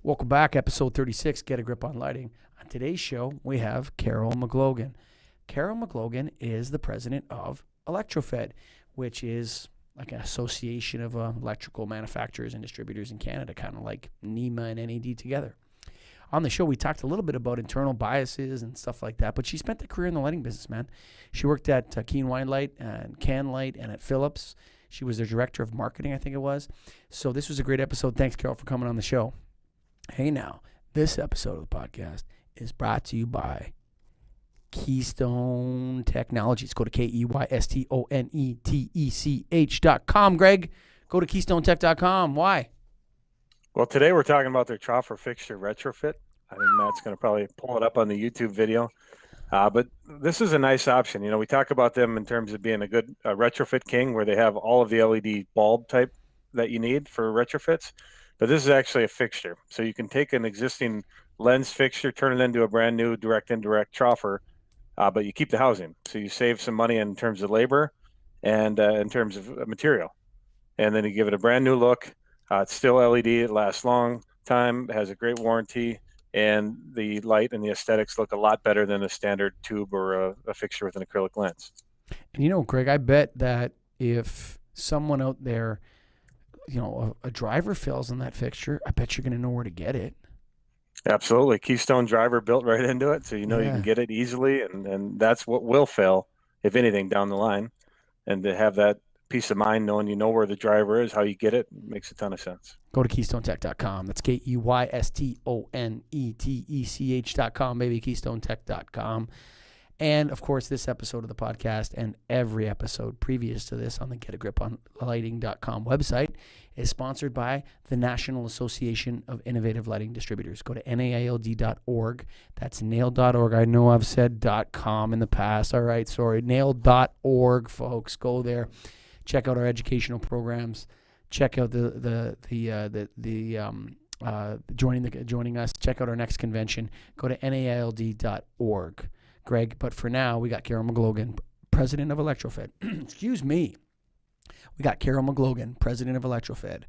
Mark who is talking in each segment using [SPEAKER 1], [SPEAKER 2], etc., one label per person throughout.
[SPEAKER 1] Welcome back, episode 36, Get a Grip on Lighting. On today's show, we have Carol McGlogan. Carol McGlogan is the president of Electro-Fed, which is like an association of electrical manufacturers and distributors in Canada, kind of like NEMA and NAD together. On the show, we talked a little bit about internal biases and stuff like that, but she spent a career in the lighting business, man. She worked at Keen Wine Light and Can Light and at Philips. She was their director of marketing, I think it was. So this was a great episode. Thanks, Carol, for coming on the show. Hey, now, this episode of the podcast is brought to you by Keystone Technologies. Go to KEYSTONETECH.com. Greg, go to KeystoneTech.com. Why?
[SPEAKER 2] Well, today we're talking about their troffer fixture retrofit. I think Matt's going to probably pull it up on the YouTube video. But this is a nice option. You know, we talk about them in terms of being a good retrofit king, where they have all of the LED bulb type that you need for retrofits. But this is actually a fixture. So you can take an existing lens fixture, turn it into a brand new direct indirect troffer, but you keep the housing. So you save some money in terms of labor and in terms of material. And then you give it a brand new look. It's still LED. It lasts long time. It has a great warranty. And the light and the aesthetics look a lot better than a standard tube or a fixture with an acrylic lens.
[SPEAKER 1] And you know, Greg, I bet that if someone out there, you know, a driver fails on that fixture, I bet you're going to know where to get it.
[SPEAKER 2] Absolutely. Keystone driver built right into it. So you know you can get it easily. And that's what will fail, if anything, down the line. And to have that peace of mind knowing you know where the driver is, how you get it, makes a ton of sense.
[SPEAKER 1] Go to KeystoneTech.com. That's KEYSTONETECH.com, baby, KeystoneTech.com. And, of course, this episode of the podcast and every episode previous to this on the GetAGripOnLighting.com website is sponsored by the National Association of Innovative Lighting Distributors. Go to NAILD.org. That's nail.org. I know I've said .com in the past. All right, sorry. Nail.org, folks. Go there. Check out our educational programs. Check out joining us. Check out our next convention. Go to NAILD.org. Greg, but for now, we got Carol McGlogan, president of Electro-Fed. Excuse me. We got Carol McGlogan, president of Electro-Fed,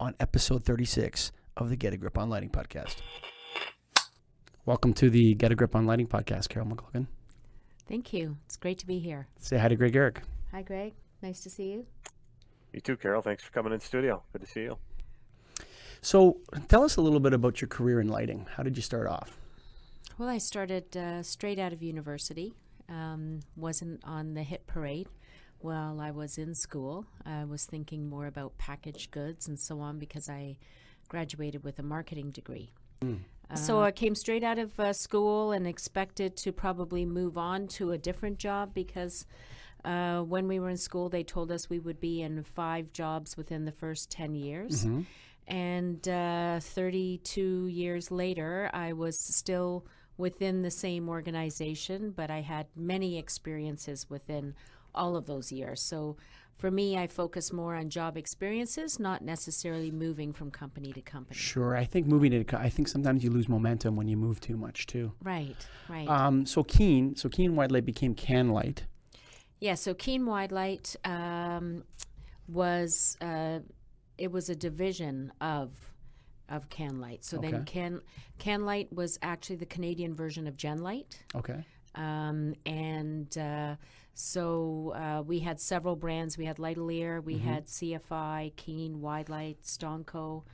[SPEAKER 1] on episode 36 of the Get a Grip on Lighting podcast. Welcome to the Get a Grip on Lighting podcast, Carol McGlogan.
[SPEAKER 3] Thank you. It's great to be here.
[SPEAKER 1] Say hi to Greg Ehrich.
[SPEAKER 3] Hi, Greg. Nice to see you.
[SPEAKER 2] You too, Carol. Thanks for coming in studio. Good to see you.
[SPEAKER 1] So tell us a little bit about your career in lighting. How did you start off?
[SPEAKER 3] Well, I started straight out of university. Wasn't on the hit parade while I was in school. I was thinking more about packaged goods and so on because I graduated with a marketing degree. So I came straight out of school and expected to probably move on to a different job because when we were in school, they told us we would be in 5 jobs within the first 10 years. Mm-hmm. And 32 years later, I was still within the same organization, but I had many experiences within all of those years. So for me, I focus more on job experiences, not necessarily moving from company to company.
[SPEAKER 1] Sure. I think I think sometimes you lose momentum when you move too much too.
[SPEAKER 3] Right.
[SPEAKER 1] So Keen Wide Light became Can Light.
[SPEAKER 3] Yeah, so Keen Wide Light was it was a division of Can Light. So then Can Light was actually the Canadian version of Gen Light. Okay. So we had several brands. We had Lightalier, we had CFI, Keen, Wide Light, Stonco,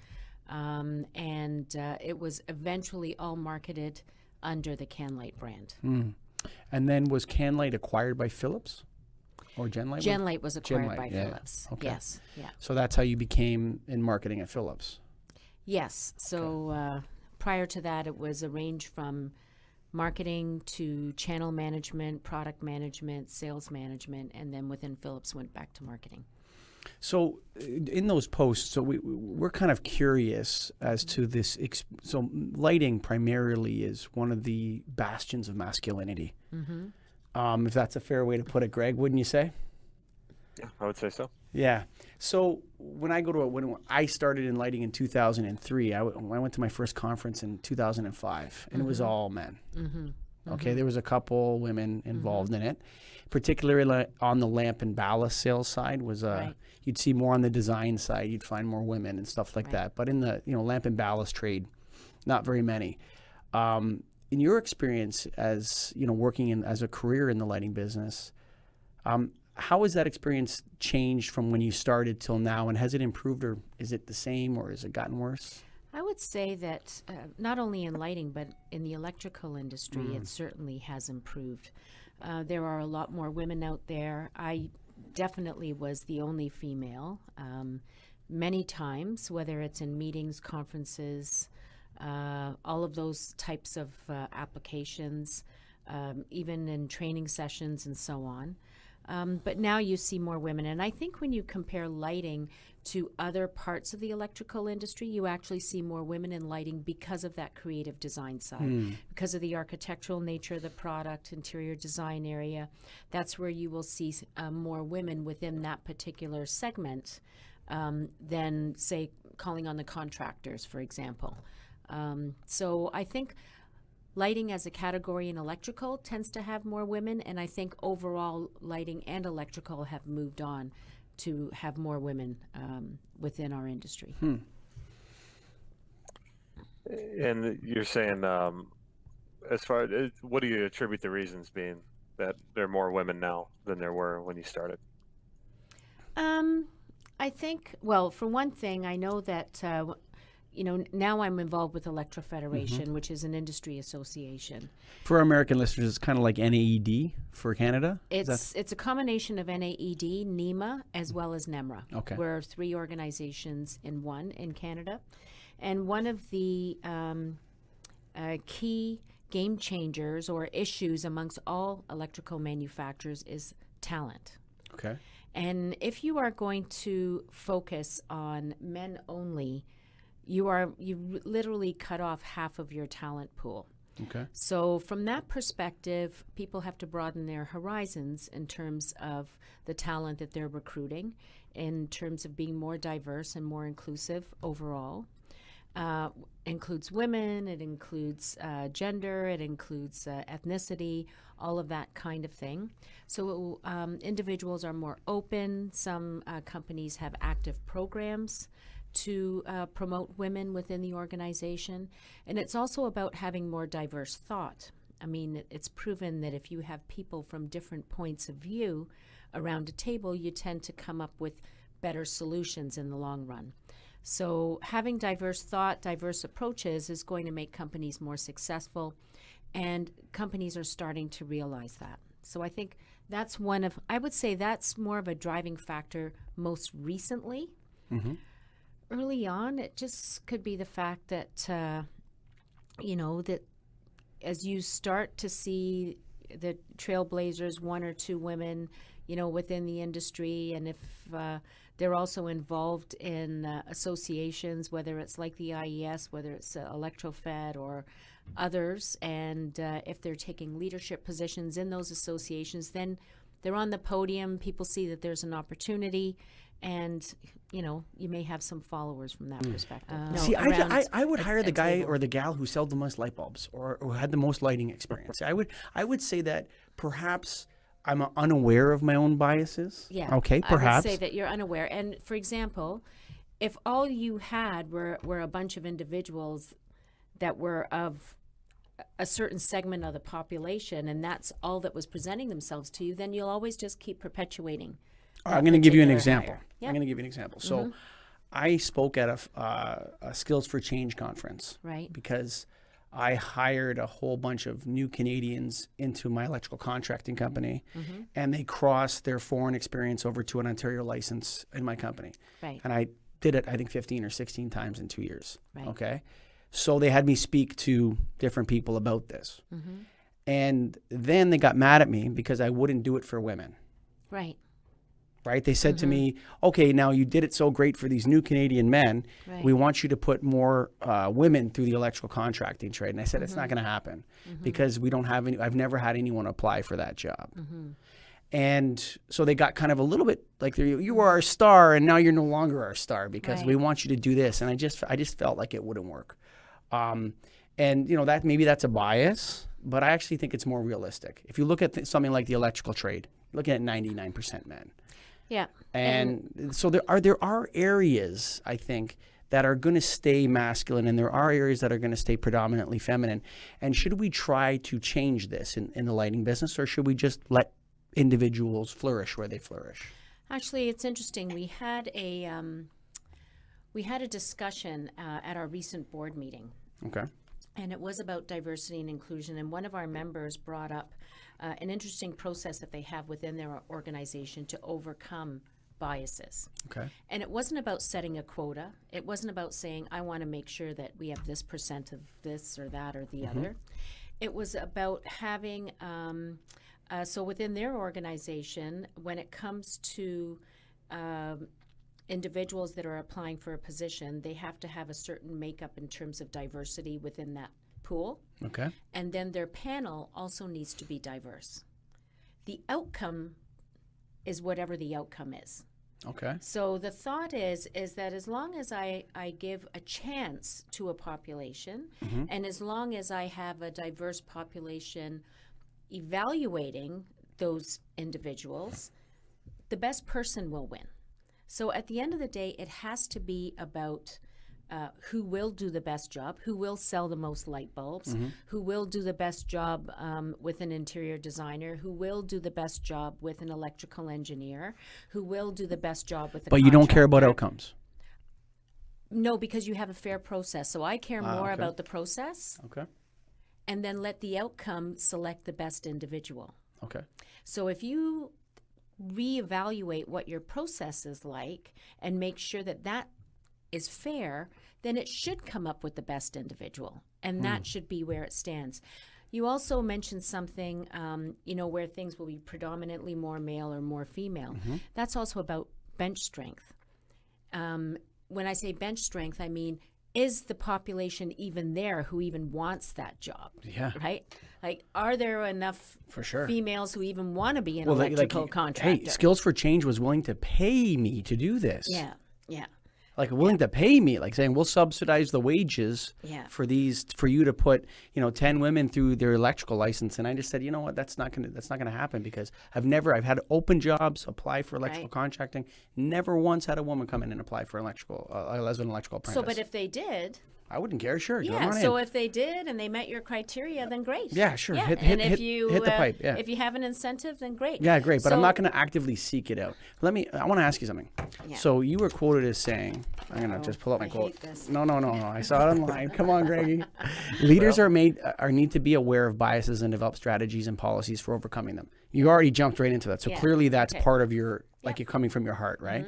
[SPEAKER 3] and it was eventually all marketed under the Can Light brand.
[SPEAKER 1] And then was Can Light acquired by Philips? Or Gen Light?
[SPEAKER 3] Gen Light was acquired by Philips. Okay. Yes. Yeah.
[SPEAKER 1] So that's how you became in marketing at Philips.
[SPEAKER 3] Yes. So prior to that, it was a range from marketing to channel management, product management, sales management, and then within Philips went back to marketing.
[SPEAKER 1] So in those posts, so we're kind of curious as to this. So lighting primarily is one of the bastions of masculinity. Mm-hmm. If that's a fair way to put it, Greg, wouldn't you say?
[SPEAKER 2] Yeah, I would say so.
[SPEAKER 1] Yeah. So when I started in lighting in 2003, I went to my first conference in 2005, and it was all men. Mm-hmm. Okay, there was a couple women involved in it, particularly on the lamp and ballast sales side. You'd see more on the design side. You'd find more women and stuff like that. But in the lamp and ballast trade, not very many. In your experience as, working as a career in the lighting business, how has that experience changed from when you started till now? And has it improved, or is it the same, or has it gotten worse?
[SPEAKER 3] I would say that not only in lighting, but in the electrical industry, it certainly has improved. There are a lot more women out there. I definitely was the only female many times, whether it's in meetings, conferences, all of those types of applications, even in training sessions and so on. But now you see more women. And I think when you compare lighting to other parts of the electrical industry, you actually see more women in lighting because of that creative design side, because of the architectural nature of the product, interior design area. That's where you will see more women within that particular segment than, say, calling on the contractors, for example. So I think lighting as a category in electrical tends to have more women, and I think overall lighting and electrical have moved on to have more women within our industry.
[SPEAKER 2] And you're saying, as far as, what do you attribute the reasons being that there are more women now than there were when you started?
[SPEAKER 3] I think, well, for one thing, I know that now I'm involved with Electro-Federation, which is an industry association.
[SPEAKER 1] For our American listeners, it's kind of like NAED for Canada?
[SPEAKER 3] It's a combination of NAED, NEMA, as well as NEMRA.
[SPEAKER 1] Okay.
[SPEAKER 3] We're 3 organizations in one in Canada. And one of the key game changers or issues amongst all electrical manufacturers is talent.
[SPEAKER 1] Okay.
[SPEAKER 3] And if you are going to focus on men only, you literally cut off half of your talent pool.
[SPEAKER 1] Okay.
[SPEAKER 3] So from that perspective, people have to broaden their horizons in terms of the talent that they're recruiting, in terms of being more diverse and more inclusive overall. Includes women, it includes gender, it includes ethnicity, all of that kind of thing. So individuals are more open. Some companies have active programs to promote women within the organization. And it's also about having more diverse thought. I mean, it's proven that if you have people from different points of view around a table, you tend to come up with better solutions in the long run. So having diverse thought, diverse approaches is going to make companies more successful, and companies are starting to realize that. So I think that's I would say that's more of a driving factor most recently.
[SPEAKER 1] Mm-hmm.
[SPEAKER 3] Early on, it just could be the fact that, that as you start to see the trailblazers, 1 or 2 women, within the industry, and if they're also involved in associations, whether it's like the IES, whether it's Electro-Fed or others, and if they're taking leadership positions in those associations, then they're on the podium, people see that there's an opportunity, and you may have some followers from that perspective.
[SPEAKER 1] See, I would hire the guy or the gal who sold the most light bulbs or who had the most lighting experience. I would say that perhaps I'm unaware of my own biases.
[SPEAKER 3] Yeah.
[SPEAKER 1] Okay, perhaps.
[SPEAKER 3] I would say that you're unaware. And for example, if all you had were a bunch of individuals that were of a certain segment of the population, and that's all that was presenting themselves to you, then you'll always just keep perpetuating.
[SPEAKER 1] I'm going to give you an
[SPEAKER 3] particular
[SPEAKER 1] example.
[SPEAKER 3] hire. Yep.
[SPEAKER 1] I'm going to give you an example. So I spoke at a Skills for Change conference.
[SPEAKER 3] Right.
[SPEAKER 1] Because I hired a whole bunch of new Canadians into my electrical contracting company, and they crossed their foreign experience over to an Ontario license in my company.
[SPEAKER 3] Right.
[SPEAKER 1] And I did it, I think, 15 or 16 times in 2 years.
[SPEAKER 3] Right.
[SPEAKER 1] Okay. So they had me speak to different people about this. And then they got mad at me because I wouldn't do it for women.
[SPEAKER 3] Right.
[SPEAKER 1] Right? They said to me, okay, now you did it so great for these new Canadian men.
[SPEAKER 3] Right.
[SPEAKER 1] We want you to put more women through the electrical contracting trade. And I said, it's not going to happen because we don't have any, I've never had anyone apply for that job. And so they got kind of a little bit like, you were our star and now you're no longer our star because we want you to do this. And I just felt like it wouldn't work. And that maybe that's a bias, but I actually think it's more realistic. If you look at something like the electrical trade, looking at 99% men.
[SPEAKER 3] Yeah.
[SPEAKER 1] And so there are areas, I think, that are going to stay masculine, and there are areas that are going to stay predominantly feminine. And should we try to change this in the lighting business, or should we just let individuals flourish where they flourish?
[SPEAKER 3] Actually, it's interesting. We had a discussion at our recent board meeting.
[SPEAKER 1] Okay.
[SPEAKER 3] And it was about diversity and inclusion. And one of our members brought up an interesting process that they have within their organization to overcome biases.
[SPEAKER 1] Okay.
[SPEAKER 3] And it wasn't about setting a quota. It wasn't about saying, I want to make sure that we have this percent of this or that or the other. It was about having, so within their organization, when it comes to individuals that are applying for a position, they have to have a certain makeup in terms of diversity within that pool.
[SPEAKER 1] Okay.
[SPEAKER 3] And then their panel also needs to be diverse. The outcome is whatever the outcome is.
[SPEAKER 1] Okay.
[SPEAKER 3] So the thought is that as long as I give a chance to a population, and as long as I have a diverse population evaluating those individuals, the best person will win. So at the end of the day, it has to be about who will do the best job, who will sell the most light bulbs, who will do the best job with an interior designer, who will do the best job with an electrical engineer, who will do the best job with a
[SPEAKER 1] But you don't care about
[SPEAKER 3] contractor.
[SPEAKER 1] outcomes.
[SPEAKER 3] No, because you have a fair process. So I care more
[SPEAKER 1] okay.
[SPEAKER 3] about the process,
[SPEAKER 1] Okay.
[SPEAKER 3] and then let the outcome select the best individual.
[SPEAKER 1] Okay.
[SPEAKER 3] So if you reevaluate what your process is like and make sure that that is fair, then it should come up with the best individual, and that should be where it stands. You also mentioned something, where things will be predominantly more male or more female. That's also about bench strength. When I say bench strength, I mean, is the population even there who even wants that job?
[SPEAKER 1] Yeah.
[SPEAKER 3] Right? Like, are there enough
[SPEAKER 1] For sure.
[SPEAKER 3] females who even want to be an
[SPEAKER 1] Like,
[SPEAKER 3] electrical contractor?
[SPEAKER 1] hey, Skills for Change was willing to pay me to do this.
[SPEAKER 3] Yeah.
[SPEAKER 1] Like willing to pay me, like saying we'll subsidize the wages
[SPEAKER 3] Yeah.
[SPEAKER 1] for you to put 10 women through their electrical license. And I just said, you know what, that's not gonna happen, because I've had open jobs, apply for electrical
[SPEAKER 3] Right.
[SPEAKER 1] contracting, never once had a woman come in and apply for electrical as an electrical apprentice.
[SPEAKER 3] So, but if they did,
[SPEAKER 1] I wouldn't care. Sure, come
[SPEAKER 3] yeah.
[SPEAKER 1] on
[SPEAKER 3] So
[SPEAKER 1] in.
[SPEAKER 3] if they did and they met your criteria, then great.
[SPEAKER 1] Yeah, sure.
[SPEAKER 3] Yeah.
[SPEAKER 1] Hit
[SPEAKER 3] and if
[SPEAKER 1] hit-
[SPEAKER 3] you
[SPEAKER 1] hit the pipe. Yeah.
[SPEAKER 3] if you have an incentive, then great.
[SPEAKER 1] Yeah, great, but I'm
[SPEAKER 3] So-
[SPEAKER 1] not going to actively seek it out. I want to ask you something.
[SPEAKER 3] Yeah.
[SPEAKER 1] So you were quoted as saying, I'm going to just pull up my
[SPEAKER 3] I
[SPEAKER 1] quote.
[SPEAKER 3] hate this.
[SPEAKER 1] No. I saw it online. Come on, Greggy. Leaders need to be aware of biases and develop strategies and policies for overcoming them. You already jumped right into that. So
[SPEAKER 3] Yeah.
[SPEAKER 1] clearly that's
[SPEAKER 3] Okay.
[SPEAKER 1] part of your, you're coming from your heart, right?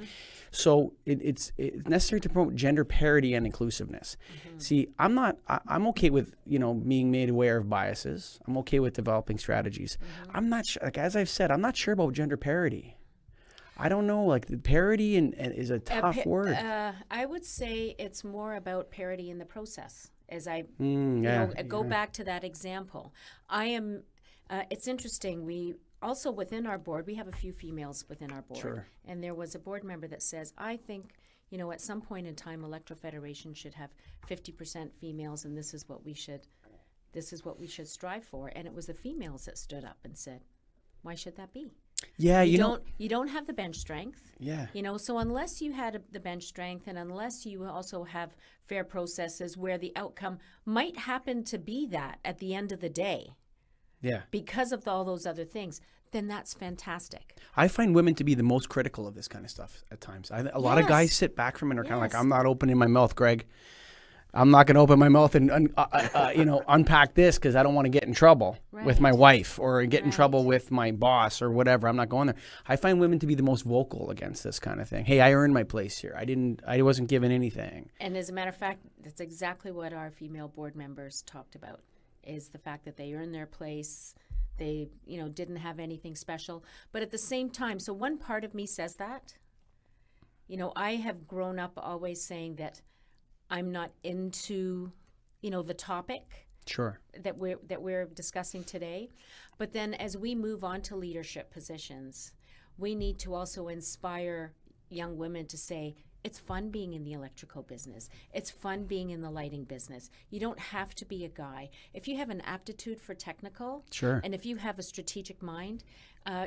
[SPEAKER 1] So it's necessary to promote gender parity and inclusiveness. See, I'm okay with, being made aware of biases. I'm okay with developing strategies. I'm not sure, as I've said, I'm not sure about gender parity. I don't know, the parity and is a tough word.
[SPEAKER 3] I would say it's more about parity in the process. As I go back to that example, it's interesting. We also, within our board, we have a few females within our board.
[SPEAKER 1] Sure.
[SPEAKER 3] And there was a board member that says, I think, at some point in time, Electro-Federation should have 50% females, and this is what we should strive for. And it was the females that stood up and said, why should that be?
[SPEAKER 1] Yeah,
[SPEAKER 3] You don't have the bench strength.
[SPEAKER 1] Yeah.
[SPEAKER 3] So unless you had the bench strength, and unless you also have fair processes where the outcome might happen to be that at the end of the day,
[SPEAKER 1] Yeah.
[SPEAKER 3] because of all those other things, then that's fantastic.
[SPEAKER 1] I find women to be the most critical of this kind of stuff at times. A lot of guys sit back from it and are kind of like,
[SPEAKER 3] Yes.
[SPEAKER 1] I'm not opening my mouth, Greg. I'm not going to open my mouth and unpack this because I don't want to get in trouble with my
[SPEAKER 3] Right.
[SPEAKER 1] wife or get in
[SPEAKER 3] Right.
[SPEAKER 1] trouble with my boss or whatever. I'm not going there. I find women to be the most vocal against this kind of thing. Hey, I earned my place here. I wasn't given anything.
[SPEAKER 3] And as a matter of fact, that's exactly what our female board members talked about, is the fact that they earned their place. They, didn't have anything special. But at the same time, so one part of me says that, I have grown up always saying that I'm not into, the topic
[SPEAKER 1] Sure.
[SPEAKER 3] that we're discussing today. But then as we move on to leadership positions, we need to also inspire young women to say, it's fun being in the electrical business. It's fun being in the lighting business. You don't have to be a guy. If you have an aptitude for technical,
[SPEAKER 1] Sure.
[SPEAKER 3] and if you have a strategic mind,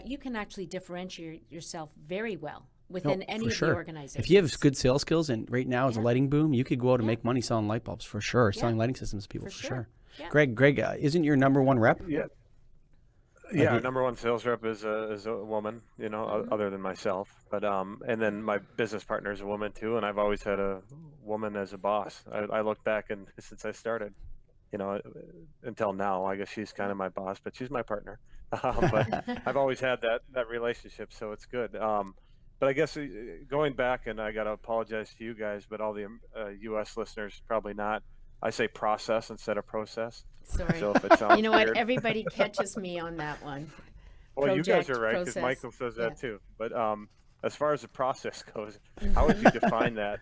[SPEAKER 3] you can actually differentiate yourself very well within any
[SPEAKER 1] for
[SPEAKER 3] of
[SPEAKER 1] sure.
[SPEAKER 3] the organizations.
[SPEAKER 1] If you have good sales skills, and right now is a
[SPEAKER 3] Yeah.
[SPEAKER 1] lighting boom, you could go out and
[SPEAKER 3] Yeah.
[SPEAKER 1] make money selling light bulbs for sure,
[SPEAKER 3] Yeah.
[SPEAKER 1] selling lighting systems to people
[SPEAKER 3] For
[SPEAKER 1] for
[SPEAKER 3] sure.
[SPEAKER 1] sure.
[SPEAKER 3] Yeah.
[SPEAKER 1] Greg, isn't your number one rep?
[SPEAKER 2] Yeah.
[SPEAKER 1] Like
[SPEAKER 2] Yeah,
[SPEAKER 1] it-
[SPEAKER 2] number one sales rep is a woman, you know, other than myself. But and then my business partner is a woman too, and I've always had a woman as a boss. I look back and since I started, you know, until now, I guess she's kind of my boss, but she's my partner. But I've always had that relationship, so it's good. But I guess going back, and I got to apologize to you guys, but all the U.S. listeners probably not. I say process instead of process.
[SPEAKER 3] Sorry.
[SPEAKER 2] So if it sounds
[SPEAKER 3] You know what?
[SPEAKER 2] weird,
[SPEAKER 3] Everybody catches me on that one.
[SPEAKER 2] well, you guys
[SPEAKER 3] Project,
[SPEAKER 2] are right because
[SPEAKER 3] process.
[SPEAKER 2] Michael says that
[SPEAKER 3] Yeah.
[SPEAKER 2] too. But as far as the process goes, how would you define that?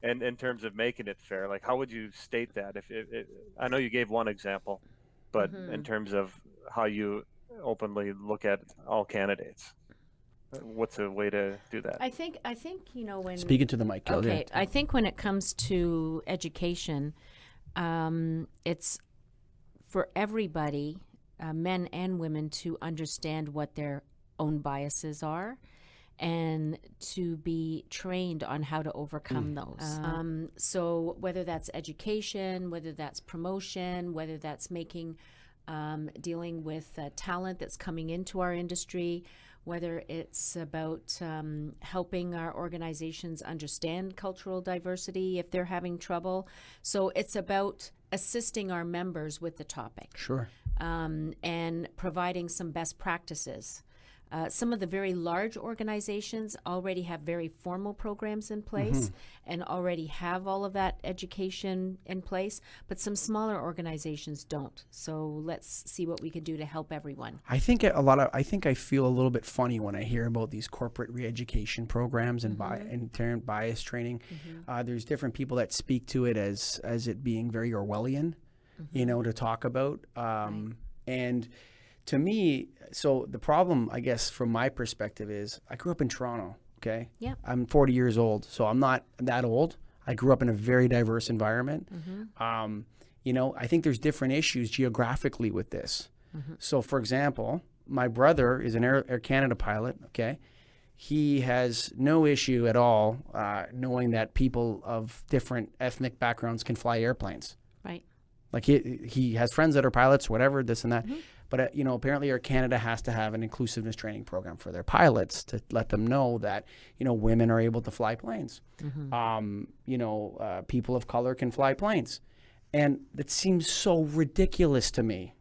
[SPEAKER 2] And in terms of making it fair, like how would you state that? If I know you gave one example, but in terms of how you openly look at all candidates, what's a way to do that?
[SPEAKER 3] I think you know when
[SPEAKER 1] Speaking to the mic, Gil,
[SPEAKER 3] Okay, I think when it comes to education, it's for everybody, men and women, to understand what their own biases are and to be trained on how to overcome those. So whether that's education, whether that's promotion, whether that's dealing with talent that's coming into our industry, whether it's about helping our organizations understand cultural diversity if they're having trouble. So it's about assisting our members with the topic.
[SPEAKER 1] Sure.
[SPEAKER 3] And providing some best practices. Some of the very large organizations already have very formal programs in place and already have all of that education in place, but some smaller organizations don't. So let's see what we can do to help everyone.
[SPEAKER 1] I think I feel a little bit funny when I hear about these corporate re-education programs and inherent bias training. There's different people that speak to it as it being very Orwellian, you know, to talk about. And to me, so the problem, I guess, from my perspective is I grew up in Toronto, okay?
[SPEAKER 3] Yeah.
[SPEAKER 1] I'm 40 years old, so I'm not that old. I grew up in a very diverse environment. You know, I think there's different issues geographically with this. So, for example, my brother is an Air Canada pilot, okay? He has no issue at all knowing that people of different ethnic backgrounds can fly airplanes.
[SPEAKER 3] Right.
[SPEAKER 1] Like he has friends that are pilots, whatever, this and that. But, you know, apparently Air Canada has to have an inclusiveness training program for their pilots to let them know that, you know, women are able to fly planes. You know, people of color can fly planes. And it seems so ridiculous to me,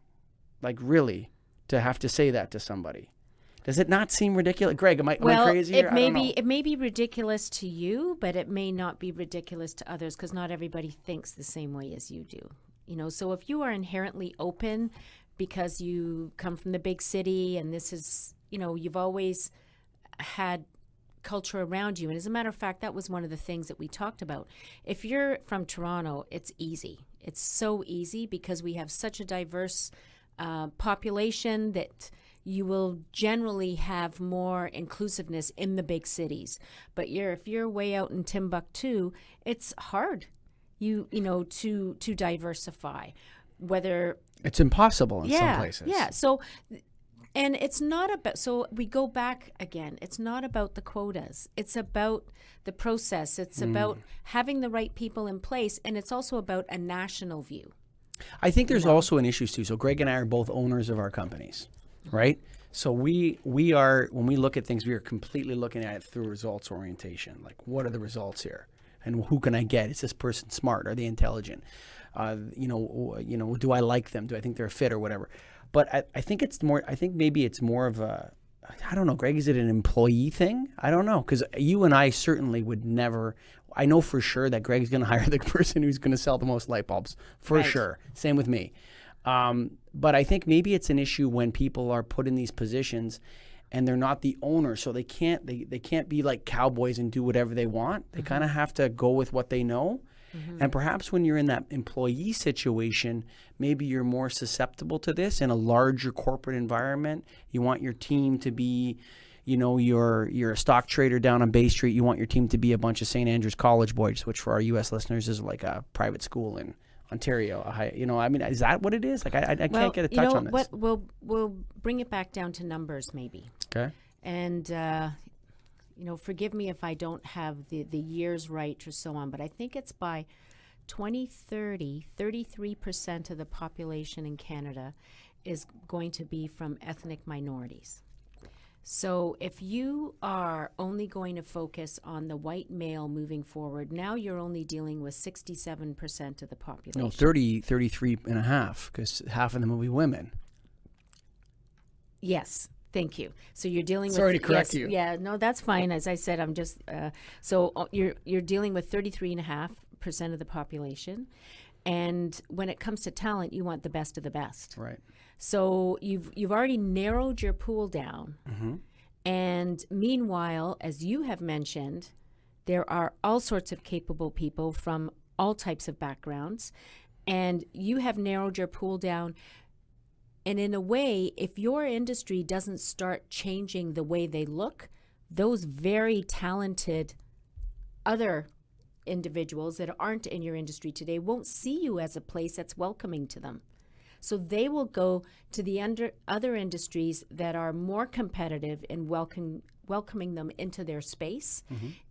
[SPEAKER 1] like really, to have to say that to somebody. Does it not seem ridiculous? Greg, am I crazy here?
[SPEAKER 3] It may be ridiculous to you, but it may not be ridiculous to others because not everybody thinks the same way as you do. You know, so if you are inherently open because you come from the big city and this is, you know, you've always had culture around you. And as a matter of fact, that was one of the things that we talked about. If you're from Toronto, it's easy. It's so easy because we have such a diverse population that you will generally have more inclusiveness in the big cities. But if you're way out in Timbuktu, it's hard, you know, to diversify. Whether
[SPEAKER 1] it's impossible in some places.
[SPEAKER 3] Yeah. So, and it's not about, so we go back again, it's not about the quotas. It's about the process. It's about having the right people in place. And it's also about a national view.
[SPEAKER 1] I think there's also an issue too. So Greg and I are both owners of our companies, right? So we are, when we look at things, we are completely looking at it through results orientation. Like, what are the results here? And who can I get? Is this person smart? Are they intelligent? You know, do I like them? Do I think they're a fit or whatever? But I think it's more, I think maybe it's more of a, I don't know, Greg, is it an employee thing? I don't know. Because you and I certainly would never, I know for sure that Greg's going to hire the person who's going to sell the most light bulbs, for sure. Same with me. But I think maybe it's an issue when people are put in these positions and they're not the owner, so they can't be like cowboys and do whatever they want. They kind of have to go with what they know. And perhaps when you're in that employee situation, maybe you're more susceptible to this in a larger corporate environment. You want your team to be, you know, you're a stock trader down on Bay Street. You want your team to be a bunch of St. Andrews College boys, which for our U.S. listeners is like a private school in Ontario. You know, I mean, is that what it is? Like, I can't get a touch on this.
[SPEAKER 3] We'll bring it back down to numbers maybe.
[SPEAKER 1] Okay.
[SPEAKER 3] And forgive me if I don't have the years right or so on, but I think it's by 2030, 33% of the population in Canada is going to be from ethnic minorities. So if you are only going to focus on the white male moving forward, now you're only dealing with 67% of the population.
[SPEAKER 1] No, 33 and a half, because half of them will be women.
[SPEAKER 3] Yes. Thank you. So you're dealing with...
[SPEAKER 1] Sorry to correct you.
[SPEAKER 3] Yeah, no, that's fine. As I said, I'm just... you're dealing with 33.5% of the population. And when it comes to talent, you want the best of the best.
[SPEAKER 1] Right.
[SPEAKER 3] So you've already narrowed your pool down.
[SPEAKER 1] Mm-hmm.
[SPEAKER 3] And meanwhile, as you have mentioned, there are all sorts of capable people from all types of backgrounds. And you have narrowed your pool down. And in a way, if your industry doesn't start changing the way they look, those very talented other individuals that aren't in your industry today won't see you as a place that's welcoming to them. So they will go to the other industries that are more competitive in welcoming them into their space,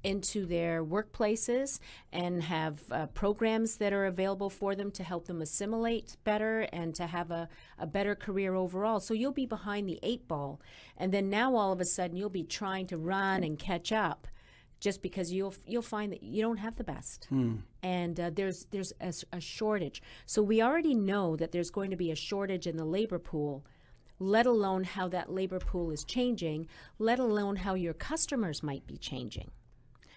[SPEAKER 3] into their workplaces, and have programs that are available for them to help them assimilate better and to have a better career overall. So you'll be behind the 8 ball, and then now all of a sudden you'll be trying to run and catch up, just because you'll find that you don't have the best. And there's a shortage. So we already know that there's going to be a shortage in the labor pool, let alone how that labor pool is changing, let alone how your customers might be changing.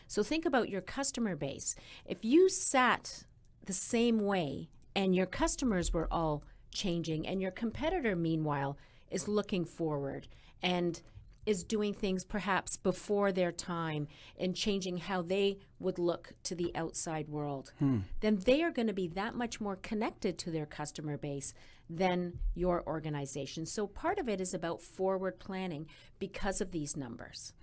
[SPEAKER 3] So think about your customer base. If you sat the same way and your customers were all changing, and your competitor, meanwhile, is looking forward and is doing things perhaps before their time and changing how they would look to the outside world, then they are going to be that much more connected to their customer base than your organization. So part of it is about forward planning because of these numbers.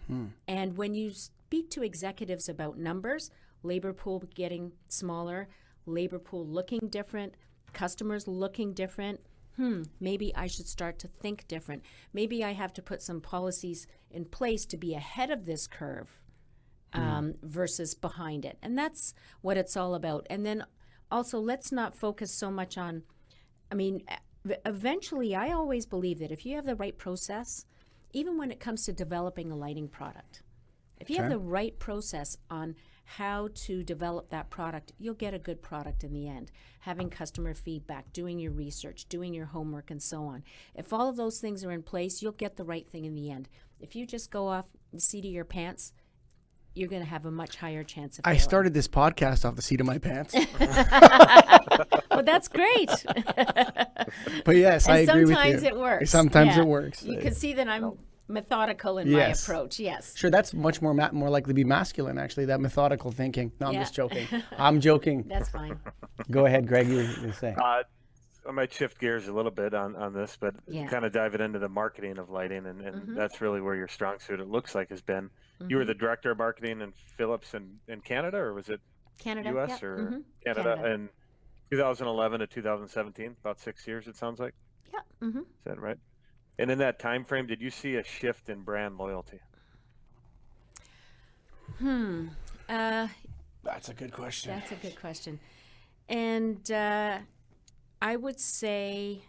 [SPEAKER 3] And when you speak to executives about numbers, labor pool getting smaller, labor pool looking different, customers looking different, maybe I should start to think different. Maybe I have to put some policies in place to be ahead of this curve versus behind it. And that's what it's all about. And then also, let's not focus so much on, eventually, I always believe that if you have the right process, even when it comes to developing a lighting product, if you have the right process on how to develop that product, you'll get a good product in the end. Having customer feedback, doing your research, doing your homework, and so on. If all of those things are in place, you'll get the right thing in the end. If you just go off the seat of your pants, you're going to have a much higher chance of failing.
[SPEAKER 1] I started this podcast off the seat of my pants.
[SPEAKER 3] Well, that's great.
[SPEAKER 1] But yes, I agree with you.
[SPEAKER 3] Sometimes it works.
[SPEAKER 1] Sometimes it works.
[SPEAKER 3] You can see that I'm methodical in my approach. Yes.
[SPEAKER 1] Sure, that's much more likely to be masculine, actually, that methodical thinking. No, I'm just joking. I'm joking.
[SPEAKER 3] That's fine.
[SPEAKER 1] Go ahead, Greg, you were going to say.
[SPEAKER 2] I might shift gears a little bit on this, but kind of dive it into the marketing of lighting, and that's really where your strong suit, it looks like, has been. You were the director of marketing in Philips in Canada, or was it
[SPEAKER 3] Canada,
[SPEAKER 2] U.S. or Canada? In 2011 to 2017, about 6 years, it sounds like.
[SPEAKER 3] Yeah.
[SPEAKER 2] Is that right? And in that time frame, did you see a shift in brand loyalty?
[SPEAKER 1] That's a good question.
[SPEAKER 3] That's a good question. And I would say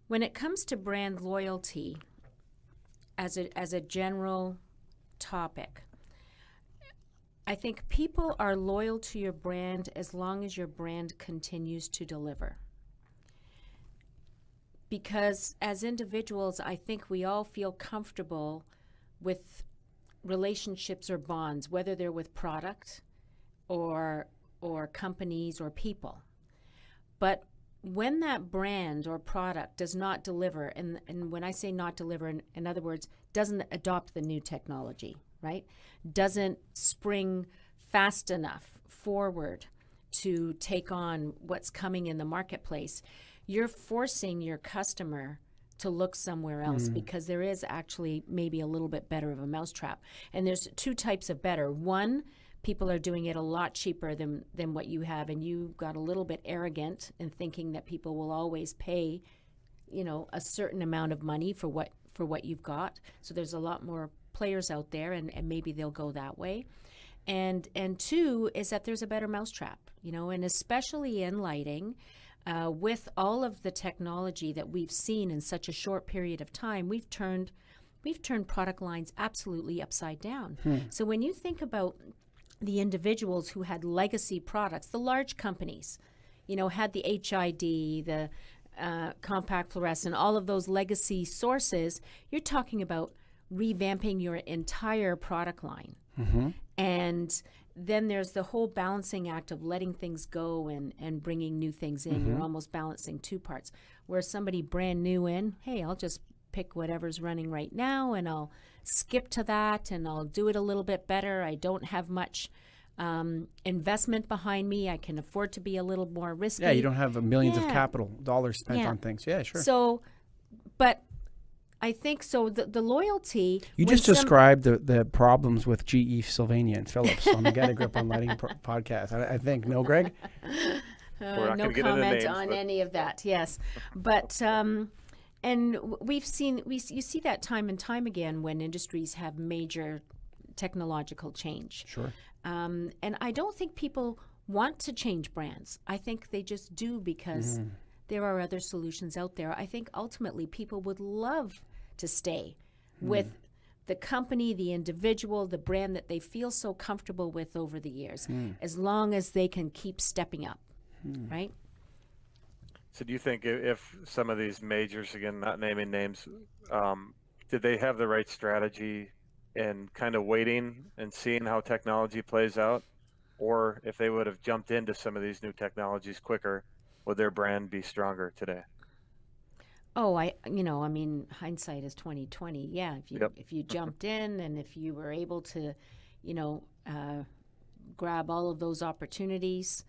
[SPEAKER 3] when it comes to brand loyalty as a general topic, I think people are loyal to your brand as long as your brand continues to deliver. Because as individuals, I think we all feel comfortable with relationships or bonds, whether they're with product or companies or people. But when that brand or product does not deliver, and when I say not deliver, in other words, doesn't adopt the new technology, right? Doesn't spring fast enough forward to take on what's coming in the marketplace, you're forcing your customer to look somewhere else because there is actually maybe a little bit better of a mousetrap. And there's 2 types of better. One, people are doing it a lot cheaper than what you have, and you got a little bit arrogant in thinking that people will always pay, a certain amount of money for what you've got. So there's a lot more players out there, and maybe they'll go that way. And two is that there's a better mousetrap, and especially in lighting, with all of the technology that we've seen in such a short period of time, we've turned product lines absolutely upside down. So when you think about the individuals who had legacy products, the large companies, had the HID, the compact fluorescent, all of those legacy sources, you're talking about revamping your entire product line. And then there's the whole balancing act of letting things go and bringing new things in. You're almost balancing two parts. Where somebody brand new in, hey, I'll just pick whatever's running right now and I'll skip to that and I'll do it a little bit better. I don't have much investment behind me. I can afford to be a little more risky.
[SPEAKER 1] Yeah, you don't have millions of capital dollars spent on things. Yeah, sure.
[SPEAKER 3] So, but I think so. The loyalty.
[SPEAKER 1] You just described the problems with GE, Sylvania, and Philips on the Get a Grip on Lighting podcast. I think, no, Greg?
[SPEAKER 3] No comment on any of that. Yes, but and you see that time and time again when industries have major technological change.
[SPEAKER 1] Sure.
[SPEAKER 3] And I don't think people want to change brands. I think they just do because there are other solutions out there. I think ultimately people would love to stay with the company, the individual, the brand that they feel so comfortable with over the years, as long as they can keep stepping up, right?
[SPEAKER 2] So do you think if some of these majors, again, not naming names, did they have the right strategy in kind of waiting and seeing how technology plays out? Or if they would have jumped into some of these new technologies quicker, would their brand be stronger today?
[SPEAKER 3] Oh, hindsight is 20/20. Yeah, if you jumped in and if you were able to, grab all of those opportunities,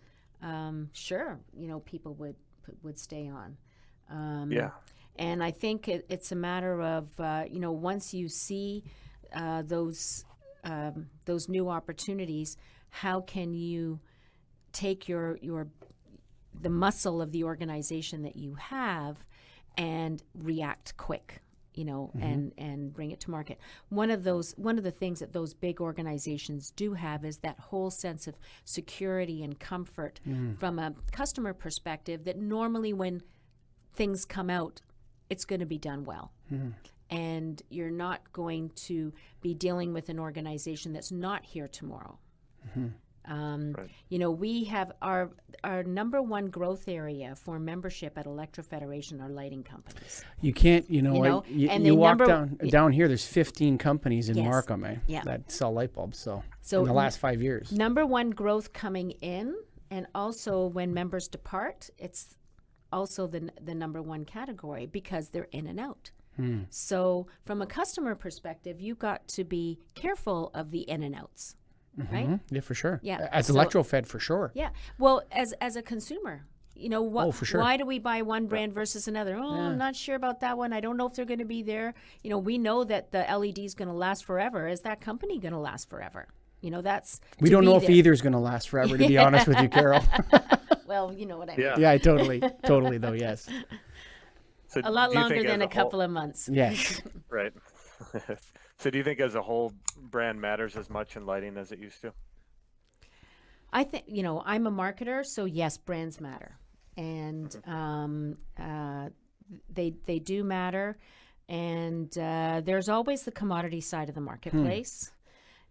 [SPEAKER 3] sure, people would stay on. And I think it's a matter of once you see those new opportunities, how can you take the muscle of the organization that you have and react quick, and bring it to market. One of the things that those big organizations do have is that whole sense of security and comfort from a customer perspective that normally when things come out, it's going to be done well. And you're not going to be dealing with an organization that's not here tomorrow. Right. We have our number one growth area for membership at Electro-Federation are lighting companies.
[SPEAKER 1] You can't, you walk down here, there's 15 companies in Markham that sell light bulbs. So in the last 5 years.
[SPEAKER 3] Number one growth coming in, and also when members depart, it's also the number one category because they're in and out. So from a customer perspective, you've got to be careful of the in and outs. Right?
[SPEAKER 1] Yeah, for sure.
[SPEAKER 3] Yeah.
[SPEAKER 1] As Electro-Fed, for sure.
[SPEAKER 3] Yeah. Well, as a consumer,
[SPEAKER 1] for sure.
[SPEAKER 3] Why do we buy one brand versus another? I'm not sure about that one. I don't know if they're going to be there. We know that the LED is going to last forever. Is that company going to last forever? We
[SPEAKER 1] don't know if either is going to last forever, to be honest with you, Carol.
[SPEAKER 3] Well, you know what I mean.
[SPEAKER 1] Yeah, totally though, yes.
[SPEAKER 2] So
[SPEAKER 3] a lot longer than a couple of months.
[SPEAKER 1] Yes.
[SPEAKER 2] Right. So do you think as a whole brand matters as much in lighting as it used to?
[SPEAKER 3] I think, I'm a marketer, so yes, brands matter. And they do matter. And there's always the commodity side of the marketplace,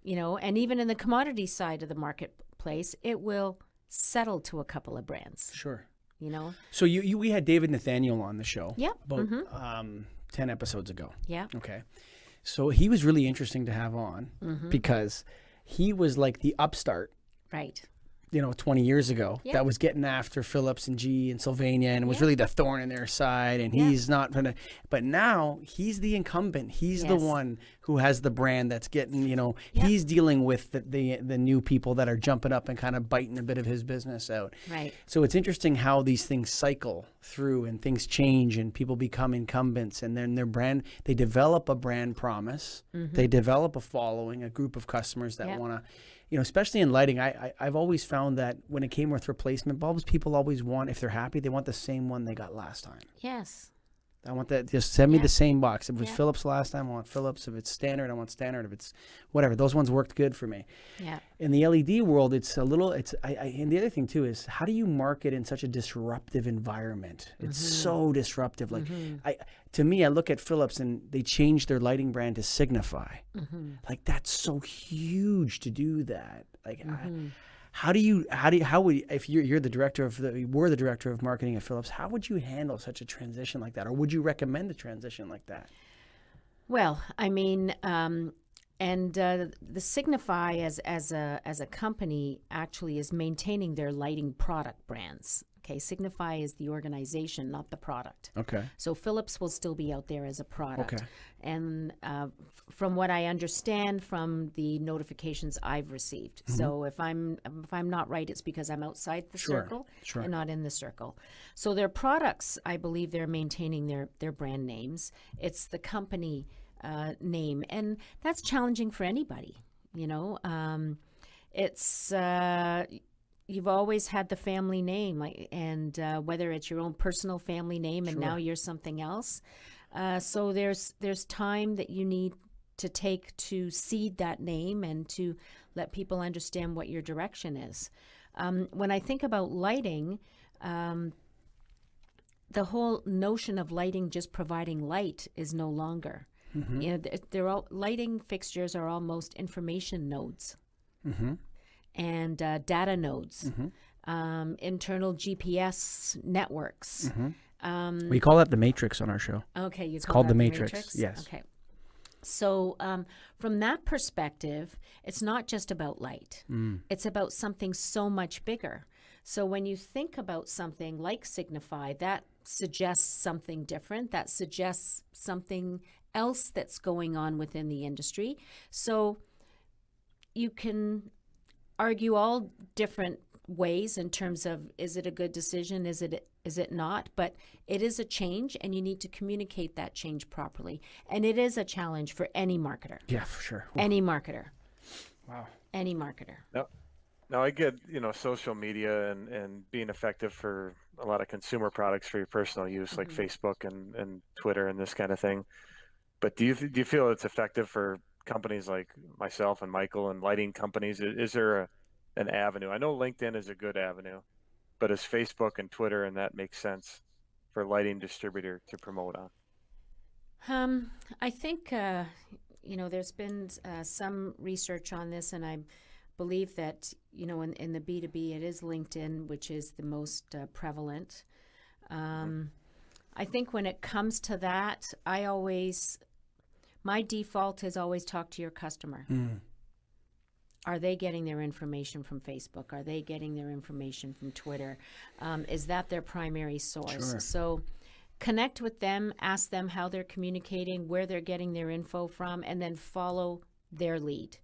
[SPEAKER 3] and even in the commodity side of the marketplace, it will settle to a couple of brands.
[SPEAKER 1] Sure.
[SPEAKER 3] So
[SPEAKER 1] we had David Nathaniel on the show.
[SPEAKER 3] Yeah.
[SPEAKER 1] About 10 episodes ago.
[SPEAKER 3] Yeah.
[SPEAKER 1] Okay. So he was really interesting to have on because he was like the upstart.
[SPEAKER 3] Right.
[SPEAKER 1] 20 years ago that was getting after Philips and GE and Sylvania and was really the thorn in their side, and he's not going to, but now he's the incumbent. He's the one who has the brand that's getting, he's dealing with the new people that are jumping up and kind of biting a bit of his business out.
[SPEAKER 3] Right.
[SPEAKER 1] So it's interesting how these things cycle through and things change and people become incumbents, and then their brand, they develop a brand promise. They develop a following, a group of customers that want to, especially in lighting, I've always found that when it came with replacement bulbs, people always want, if they're happy, they want the same one they got last time.
[SPEAKER 3] Yes.
[SPEAKER 1] I want that. Just send me
[SPEAKER 3] Yeah.
[SPEAKER 1] the same box. If it was
[SPEAKER 3] Yeah.
[SPEAKER 1] Philips last time, I want Philips. If it's standard, I want standard. If it's whatever, those ones worked good for me.
[SPEAKER 3] Yeah.
[SPEAKER 1] In the LED world, it's a little. And the other thing too is how do you market in such a disruptive environment? It's so disruptive. Like to me, I look at Philips and they changed their lighting brand to Signify. Like that's so huge to do that. Like. How would if you're the director of we're the director of marketing at Philips, how would you handle such a transition like that, or would you recommend a transition like that?
[SPEAKER 3] Well, I mean, the Signify as a company actually is maintaining their lighting product brands. Okay, Signify is the organization, not the product.
[SPEAKER 1] Okay.
[SPEAKER 3] So Philips will still be out there as a product.
[SPEAKER 1] Okay.
[SPEAKER 3] And from what I understand from the notifications I've received, so if I'm not right, it's because I'm outside the circle and not in the circle. So their products, I believe they're maintaining their brand names. It's the company name, and that's challenging for anybody. You know, it's. You've always had the family name, and whether it's your own personal family name and now you're something else. So there's time that you need to take to seed that name and to let people understand what your direction is. When I think about lighting, the whole notion of lighting just providing light is no longer. You know, lighting fixtures are almost information nodes. And data nodes, internal GPS networks.
[SPEAKER 1] We call that the Matrix on our show.
[SPEAKER 3] Okay,
[SPEAKER 1] it's called the Matrix. Yes.
[SPEAKER 3] Okay. So from that perspective, it's not just about light. It's about something so much bigger. So when you think about something like Signify, that suggests something different. That suggests something else that's going on within the industry. So you can argue all different ways in terms of is it a good decision, is it not, but it is a change and you need to communicate that change properly, and it is a challenge for any marketer.
[SPEAKER 1] Yeah, for sure.
[SPEAKER 3] Any marketer.
[SPEAKER 1] Wow.
[SPEAKER 3] Any marketer.
[SPEAKER 2] Now I get, social media and being effective for a lot of consumer products for your personal use, like Facebook and Twitter and this kind of thing. But do you feel it's effective for companies like myself and Michael and lighting companies? Is there an avenue? I know LinkedIn is a good avenue, but is Facebook and Twitter and that makes sense for a lighting distributor to promote on?
[SPEAKER 3] I think there's been some research on this, and I believe that in the B2B it is LinkedIn, which is the most prevalent. I think when it comes to that, my default is always talk to your customer. Are they getting their information from Facebook? Are they getting their information from Twitter? Is that their primary source?
[SPEAKER 1] Sure.
[SPEAKER 3] So connect with them, ask them how they're communicating, where they're getting their info from, and then follow their lead.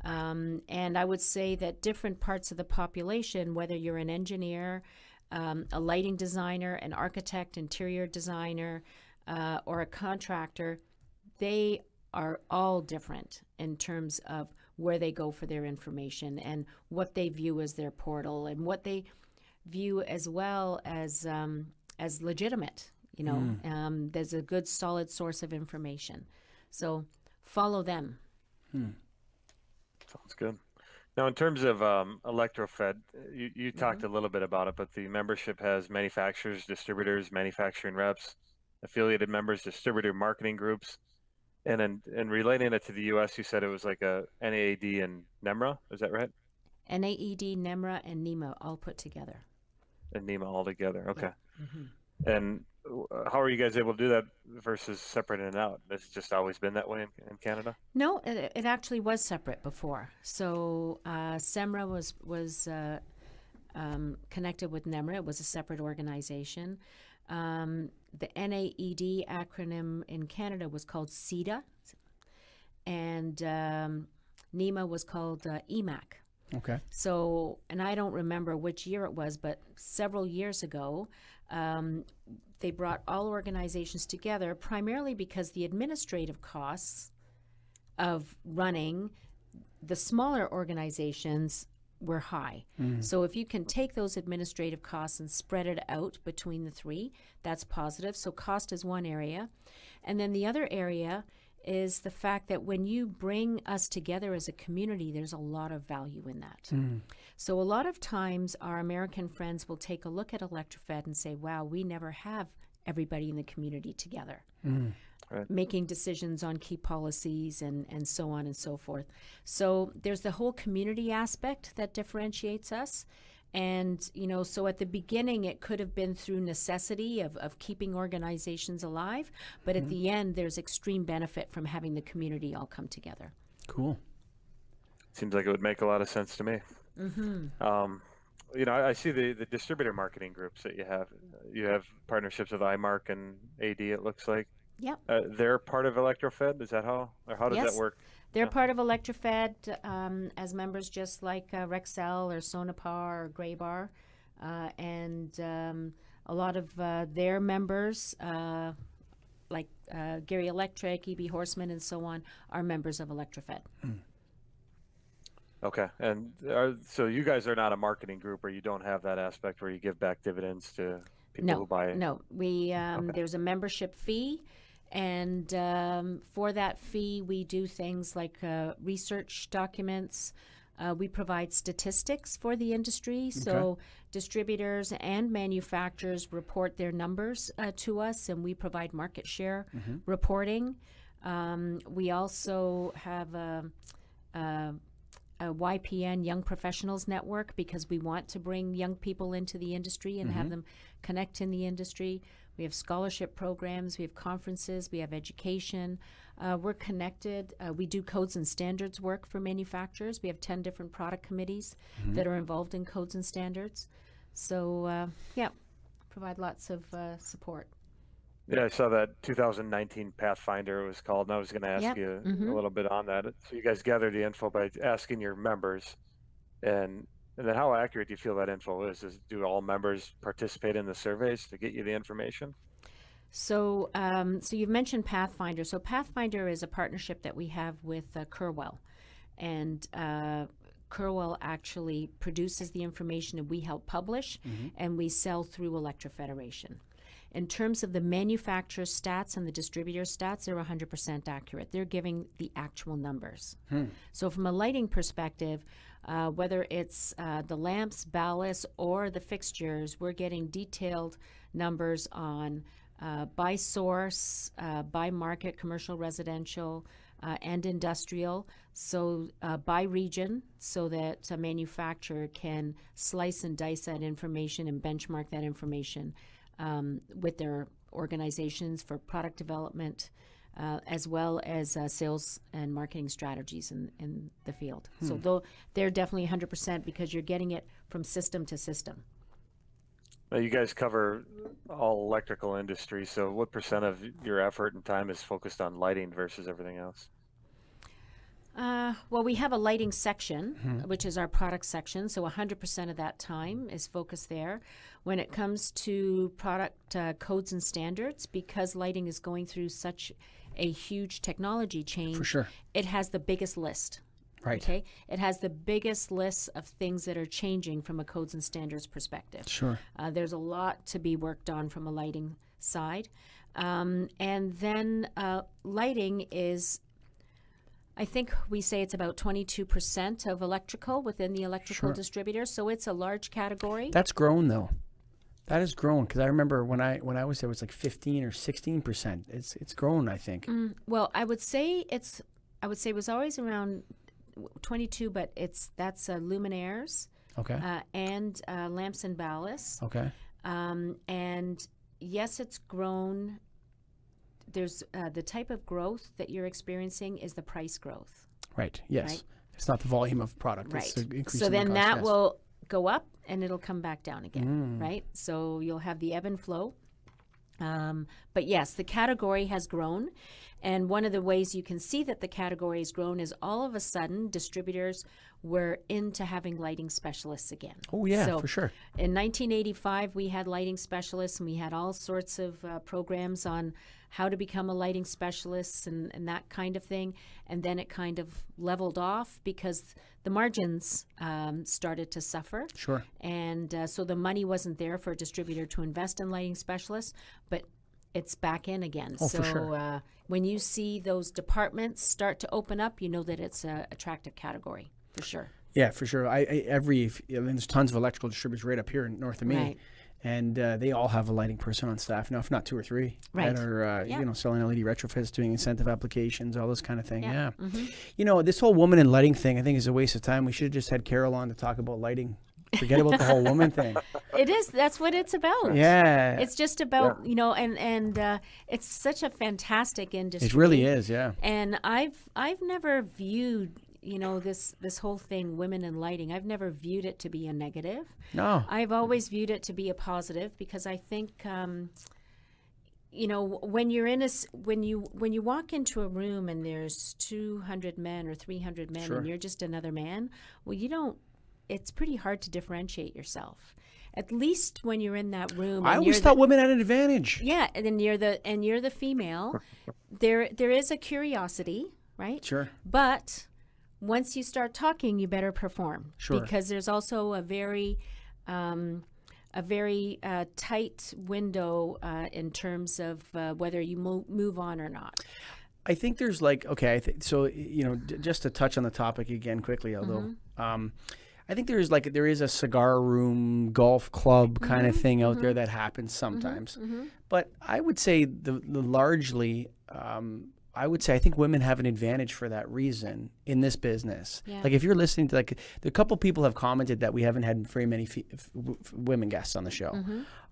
[SPEAKER 3] And I would say that different parts of the population, whether you're an engineer, a lighting designer, an architect, interior designer, or a contractor, they are all different in terms of where they go for their information and what they view as their portal and what they view as well as legitimate. There's a good solid source of information. So follow them.
[SPEAKER 2] Sounds good. Now, in terms of Electro-Fed, you talked a little bit about it, but the membership has manufacturers, distributors, manufacturing reps, affiliated members, distributor marketing groups. And relating it to the U.S., you said it was like a NAAD and NEMRA. Is that right?
[SPEAKER 3] NAED, NEMRA, and NEMA all put together.
[SPEAKER 2] And NEMA all together. Okay.
[SPEAKER 3] Yeah.
[SPEAKER 2] And how are you guys able to do that versus separating it out? Has it just always been that way in Canada?
[SPEAKER 3] No, it actually was separate before. So SEMRA was connected with NEMRA. It was a separate organization. The NAED acronym in Canada was called CEDA, and NEMA was called EMAC.
[SPEAKER 1] Okay.
[SPEAKER 3] So, and I don't remember which year it was, but several years ago, they brought all organizations together primarily because the administrative costs of running the smaller organizations were high. So if you can take those administrative costs and spread it out between the three, that's positive. So cost is one area. And then the other area is the fact that when you bring us together as a community, there's a lot of value in that. So a lot of times our American friends will take a look at Electro-Fed and say, wow, we never have everybody in the community together. Right. Making decisions on key policies and so on and so forth. So there's the whole community aspect that differentiates us. And, you know, so at the beginning, it could have been through necessity of keeping organizations alive. But at the end, there's extreme benefit from having the community all come together.
[SPEAKER 1] Cool.
[SPEAKER 2] Seems like it would make a lot of sense to me. You know, I see the distributor marketing groups that you have. You have partnerships with iMark and AD, it looks like.
[SPEAKER 3] Yep.
[SPEAKER 2] They're part of Electro-Fed? Is that how? Or how does that work?
[SPEAKER 3] They're part of Electro-Fed as members, just like Rexel or Sonepar or Graybar. And a lot of their members, like Gary Electric, EB Horseman, and so on, are members of Electro-Fed.
[SPEAKER 2] Okay. And so you guys are not a marketing group, or you don't have that aspect where you give back dividends to people who buy it?
[SPEAKER 3] No. We there's a membership fee. And for that fee, we do things like research documents. We provide statistics for the industry. So distributors and manufacturers report their numbers to us, and we provide market share reporting. We also have a YPN, Young Professionals Network, because we want to bring young people into the industry and have them connect in the industry. We have scholarship programs, we have conferences, we have education. We're connected. We do codes and standards work for manufacturers. We have 10 different product committees that are involved in codes and standards. So, provide lots of support.
[SPEAKER 2] Yeah, I saw that 2019 Pathfinder it was called, and I was going to ask you a little bit on that. So you guys gather the info by asking your members, and then how accurate do you feel that info is? Do all members participate in the surveys to get you the information?
[SPEAKER 3] So, so you've mentioned Pathfinder. So Pathfinder is a partnership that we have with Curwell, and Curwell actually produces the information, and we help publish, and we sell through Electro-Federation. In terms of the manufacturer stats and the distributor stats, they're 100% accurate. They're giving the actual numbers. So from a lighting perspective, whether it's the lamps, ballasts, or the fixtures, we're getting detailed numbers on by source, by market, commercial, residential, and industrial, so by region, so that a manufacturer can slice and dice that information and benchmark that information with their organizations for product development, as well as sales and marketing strategies in the field. So though they're definitely 100% because you're getting it from system to system.
[SPEAKER 2] You guys cover all electrical industry, so what % of your effort and time is focused on lighting versus everything else?
[SPEAKER 3] Well, we have a lighting section, which is our product section, so 100% of that time is focused there. When it comes to product codes and standards, because lighting is going through such a huge technology change,
[SPEAKER 1] For sure.
[SPEAKER 3] it has the biggest list.
[SPEAKER 1] Right.
[SPEAKER 3] Okay, it has the biggest list of things that are changing from a codes and standards perspective.
[SPEAKER 1] Sure.
[SPEAKER 3] There's a lot to be worked on from a lighting side. And then lighting is, I think we say it's about 22% of electrical within the electrical distributor, so it's a large category.
[SPEAKER 1] That's grown though. That has grown because I remember when I was there, it was like 15 or 16%. It's grown, I think.
[SPEAKER 3] Well, I would say it was always around 22, but that's luminaires, and lamps and ballasts.
[SPEAKER 1] Okay.
[SPEAKER 3] And yes, it's grown. There's the type of growth that you're experiencing is the price growth.
[SPEAKER 1] Right. Yes. Right? It's not the volume of product.
[SPEAKER 3] Right.
[SPEAKER 1] It's the increase
[SPEAKER 3] so
[SPEAKER 1] in
[SPEAKER 3] then
[SPEAKER 1] the cost,
[SPEAKER 3] that will go up and it'll come back down again. Right. So you'll have the ebb and flow. But yes, the category has grown. And one of the ways you can see that the category has grown is all of a sudden distributors we're into having lighting specialists again.
[SPEAKER 1] Oh, yeah,
[SPEAKER 3] So
[SPEAKER 1] for sure.
[SPEAKER 3] in 1985, we had lighting specialists, and we had all sorts of programs on how to become a lighting specialist and that kind of thing. And then it kind of leveled off because the margins started to suffer.
[SPEAKER 1] Sure.
[SPEAKER 3] And so the money wasn't there for a distributor to invest in lighting specialists, but it's back in again.
[SPEAKER 1] Oh,
[SPEAKER 3] so
[SPEAKER 1] for sure.
[SPEAKER 3] When you see those departments start to open up, you know that it's an attractive category, for sure.
[SPEAKER 1] Yeah, for sure. There's tons of electrical distributors right up here north of me.
[SPEAKER 3] Right.
[SPEAKER 1] And they all have a lighting person on staff now, if not 2 or 3,
[SPEAKER 3] Right.
[SPEAKER 1] that are
[SPEAKER 3] Yeah.
[SPEAKER 1] selling LED retrofits, doing incentive applications, all this kind of thing. Yeah.
[SPEAKER 3] Mm-hmm.
[SPEAKER 1] This whole woman in lighting thing, I think, is a waste of time. We should have just had Carol on to talk about lighting. Forget about the whole woman thing.
[SPEAKER 3] It is. That's what it's about.
[SPEAKER 1] Yeah,
[SPEAKER 3] It's just about, and it's such a fantastic industry.
[SPEAKER 1] it really is. Yeah.
[SPEAKER 3] And I've never viewed, this whole thing, women in lighting, I've never viewed it to be a negative.
[SPEAKER 1] No.
[SPEAKER 3] I've always viewed it to be a positive because I think, when you're when you walk into a room and there's 200 men or 300 men
[SPEAKER 1] Sure.
[SPEAKER 3] and you're just another man, well, it's pretty hard to differentiate yourself. At least when you're in that room.
[SPEAKER 1] I
[SPEAKER 3] and
[SPEAKER 1] always
[SPEAKER 3] you're
[SPEAKER 1] thought women had an advantage.
[SPEAKER 3] yeah, and then you're the female. there is a curiosity, right?
[SPEAKER 1] Sure.
[SPEAKER 3] But once you start talking, you better perform.
[SPEAKER 1] Sure.
[SPEAKER 3] Because there's also a very tight window in terms of whether you move on or not.
[SPEAKER 1] I think there's just to touch on the topic again quickly, although I think there is a cigar room, golf club kind of thing out there that happens sometimes. But I would say largely, I think women have an advantage for that reason in this business.
[SPEAKER 3] Yeah.
[SPEAKER 1] Like if you're listening to a couple people have commented that we haven't had very many women guests on the show.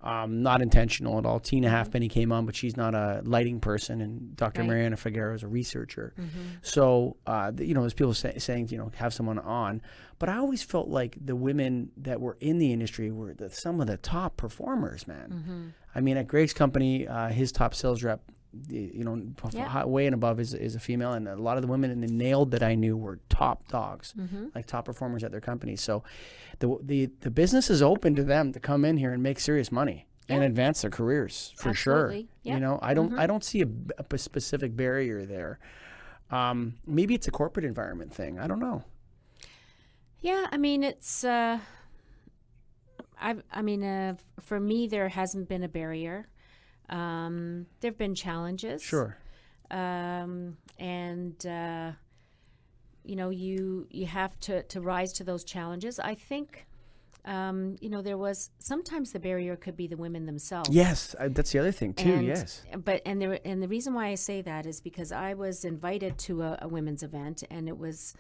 [SPEAKER 1] Not intentional at all. Tina Halfpenny came on, but she's not a lighting person, and Dr.
[SPEAKER 3] Right.
[SPEAKER 1] Mariana Figueroa is a researcher. So, there's people saying, have someone on. But I always felt like the women that were in the industry were some of the top performers, man. I mean, at Greg's company, his top sales rep, way and above is a female, and a lot of the women in the nailed that I knew were top dogs, like top performers at their company. So the business is open to them to come in here and make serious money and advance their careers for
[SPEAKER 3] Absolutely.
[SPEAKER 1] sure.
[SPEAKER 3] Yeah.
[SPEAKER 1] I don't see a specific barrier there. Maybe it's a corporate environment thing. I don't know.
[SPEAKER 3] Yeah, I mean it's. For me, there hasn't been a barrier. There've been challenges.
[SPEAKER 1] Sure.
[SPEAKER 3] You have to rise to those challenges. I think, sometimes the barrier could be the women themselves.
[SPEAKER 1] Yes, that's the other thing too.
[SPEAKER 3] And,
[SPEAKER 1] yes.
[SPEAKER 3] And the reason why I say that is because I was invited to a women's event, and it was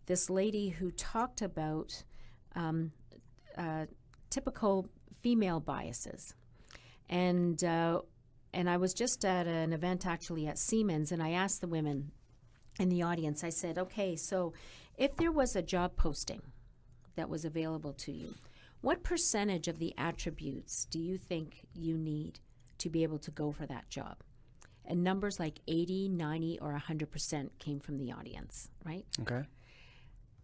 [SPEAKER 3] this lady who talked about typical female biases. And I was just at an event actually at Siemens, and I asked the women in the audience, I said, okay, so if there was a job posting that was available to you, what percentage of the attributes do you think you need to be able to go for that job? And numbers like 80, 90, or 100% came from the audience, right?
[SPEAKER 1] Okay.